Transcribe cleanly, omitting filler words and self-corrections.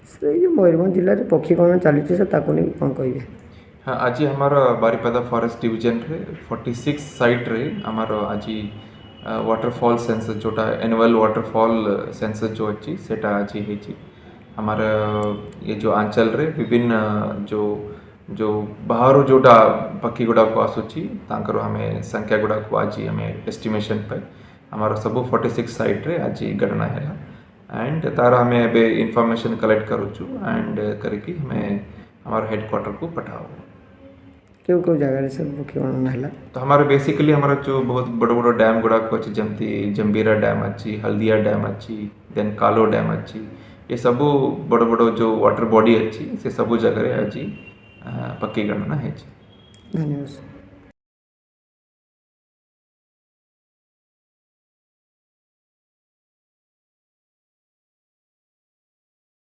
से जो मयूरभंज जिले में पक्षी गणना चली से ताकू नहीं कौन कहे। हाँ आज हमार बारिपदा फॉरेस्ट डिवीजन रे 46 साइट रे हमार आज वाटरफॉल सेंसस जोटा एनुअल वाटरफॉल सेंसस जो अच्छी सेटा आज है हमार ये जो आंचल रे विभिन्न जो जो बाहर जोटा पक्षी गुड़ा को आसूची तांकर हमें संख्या गुड़ा को आज हमें एस्टिमेशन पे हमारा सब 46 साइट रे आज गणना है एंड तार हमें एबे इनफॉरमेशन कलेक्ट करूँ एंड करके हमें हमारे हेडक्वार्टर को पठाओ। क्यों क्यों जगह सब पक्षी गणना है। तो हमारे बेसिकली हमारा जो बहुत बड़ बड़ डैम गुड़ाक अच्छी जमती जंबीरा डैम अच्छी हल्दिया डैम अच्छी देन कालो डैम अच्छी ये सब बड़ बड़ जो वाटर बॉडी अच्छी से सब जगह आज पक्की गणना है। धन्यवाद।